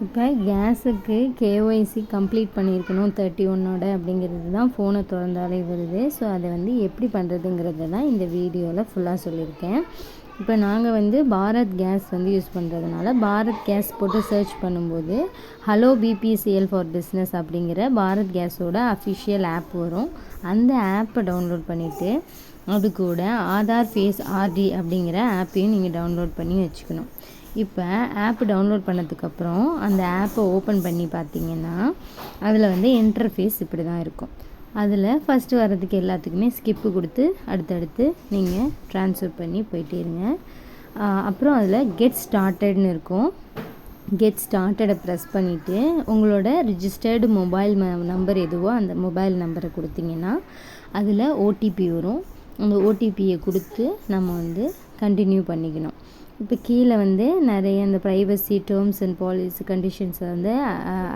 இப்போ கேஸுக்கு KYC complete பண்ணியிருக்கணும் 31ஓட அப்படிங்கிறது தான் ஃபோனை திறந்தாலே வருது. ஸோ அதை வந்து எப்படி பண்ணுறதுங்கிறது தான் இந்த வீடியோவில் ஃபுல்லாக சொல்லியிருக்கேன். இப்போ நாங்கள் வந்து பாரத் கேஸ் வந்து யூஸ் பண்ணுறதுனால பாரத் கேஸ் போட்டு சர்ச் பண்ணும்போது ஹலோ பிபிசிஎல் ஃபார் பிஸ்னஸ் அப்படிங்கிற பாரத் கேஸோட அஃபிஷியல் ஆப் வரும். அந்த ஆப்பை டவுன்லோட் பண்ணிவிட்டு அது கூட ஆதார் ஃபேஸ் ஆர்டி அப்படிங்கிற ஆப்பையும் நீங்கள் டவுன்லோட் பண்ணி வச்சுக்கணும். இப்போ ஆப் டவுன்லோட் பண்ணதுக்கப்புறம் அந்த ஆப்பை ஓப்பன் பண்ணி பார்த்தீங்கன்னா அதில் வந்து இன்டர்ஃபேஸ் இப்படி தான் இருக்கும். அதில் ஃபஸ்ட்டு வர்றதுக்கு எல்லாத்துக்குமே ஸ்கிப்பு கொடுத்து அடுத்தடுத்து நீங்கள் ட்ரான்ஸ்ஃபர் பண்ணி போயிட்டே இருங்க. அப்புறம் அதில் கெட் ஸ்டார்டட்னு இருக்கும். கெட் ஸ்டார்டடை ப்ரெஸ் பண்ணிவிட்டு உங்களோட ரிஜிஸ்டர்டு மொபைல் நம்பர் எதுவோ அந்த மொபைல் நம்பரை கொடுத்தீங்கன்னா அதில் ஓடிபி வரும். அந்த ஓடிபியை கொடுத்து நம்ம வந்து கண்டினியூ பண்ணிக்கணும். இப்போ கீழே வந்து நிறைய இந்த ப்ரைவசி டேர்ம்ஸ் அண்ட் பாலிசி கண்டிஷன்ஸை வந்து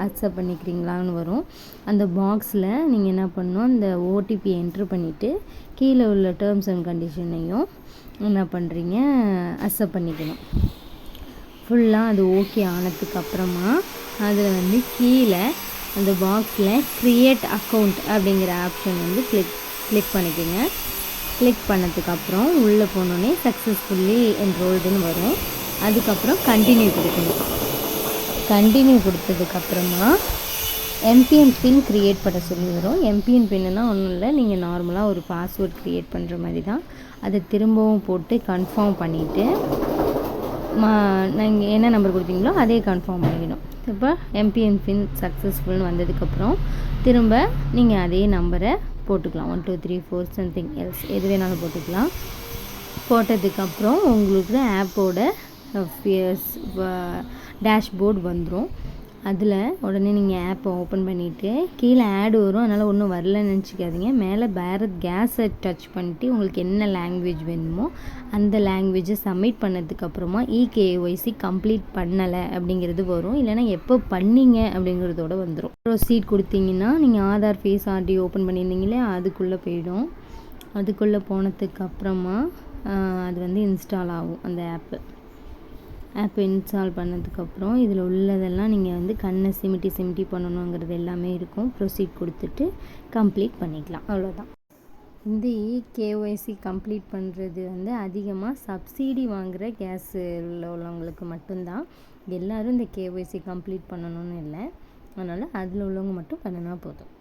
அக்செப்ட் பண்ணிக்கிறீங்களான்னு வரும். அந்த பாக்ஸில் நீங்கள் என்ன பண்ணணும், அந்த ஓடிபியை என்ட்ரு பண்ணிவிட்டு கீழே உள்ள டேர்ம்ஸ் அண்ட் கண்டிஷனையும் என்ன பண்ணுறீங்க அக்செப்ட் பண்ணிக்கணும். ஃபுல்லாக அது ஓகே ஆனதுக்கப்புறமா அதில் வந்து கீழே அந்த பாக்ஸில் க்ரியேட் அக்கௌண்ட் அப்படிங்கிற ஆப்ஷன் வந்து கிளிக் பண்ணிக்கோங்க. கிளிக் பண்ணதுக்கப்புறம் உள்ளே போனோடனே சக்ஸஸ்ஃபுல்லி என்ரோல்டுன்னு வரும். அதுக்கப்புறம் கண்டினியூ கொடுக்கணும். கண்டினியூ கொடுத்ததுக்கப்புறமா எம்பிஎன் பின் க்ரியேட் பண்ண சொல்லி வரும். எம்பிஎன் பின்னுனா ஒன்றும் இல்லை, நீங்கள் நார்மலாக ஒரு பாஸ்வேர்ட் க்ரியேட் பண்ணுற மாதிரி தான். அதை திரும்பவும் போட்டு கன்ஃபார்ம் பண்ணிவிட்டு நீங்கள் என்ன நம்பர் கொடுத்தீங்களோ அதே கன்ஃபார்ம் பண்ணிக்கணும். இப்போ எம்பிஎன் பின் சக்ஸஸ்ஃபுல்னு வந்ததுக்கப்புறம் திரும்ப நீங்கள் அதே நம்பரை போட்டுக்கலாம். 1 2 3 4 சம்திங் எல்ஸ் எது வேணாலும் போட்டுக்கலாம். போட்டதுக்கப்புறம் உங்களுக்கு ஆப்போட டேஷ்போர்டு வந்துடும். அதில் உடனே நீங்கள் ஆப்பை ஓப்பன் பண்ணிவிட்டு கீழே ஆடு வரும். அதனால் ஒன்றும் வரலன்னு நினச்சிக்காதீங்க. மேலே பாரத் கேஸை டச் பண்ணிட்டு உங்களுக்கு என்ன லாங்குவேஜ் வேணுமோ அந்த லாங்குவேஜை சப்மிட் பண்ணதுக்கப்புறமா இகேஒய்சி கம்ப்ளீட் பண்ணலை அப்படிங்கிறது வரும். இல்லைனா எப்போ பண்ணீங்க அப்படிங்கிறதோட வந்துடும். ப்ரொசீட் கொடுத்தீங்கன்னா நீங்கள் ஆதார் ஃபேஸ் ஆர்டி ஓப்பன் பண்ணியிருந்தீங்களே அதுக்குள்ளே போயிடும். அதுக்குள்ளே போனதுக்கப்புறமா அது வந்து இன்ஸ்டால் ஆகும். அந்த ஆப் இன்ஸ்டால் பண்ணதுக்கப்புறம் இதில் உள்ளதெல்லாம் நீங்கள் வந்து கண்ணை சிமிட்டி பண்ணணுங்கிறது எல்லாமே இருக்கும். ப்ரொசீட் கொடுத்துட்டு கம்ப்ளீட் பண்ணிக்கலாம். அவ்வளோதான். இந்த இகேஒய்சி கம்ப்ளீட் பண்ணுறது வந்து அதிகமாக சப்சிடி வாங்குகிற கேஸ் உள்ளவங்களுக்கு மட்டும்தான். எல்லோரும் இந்த கேஒய்சி கம்ப்ளீட் பண்ணணும்னு இல்லை. அதனால் அதில் உள்ளவங்க மட்டும் பண்ணினா போதும்.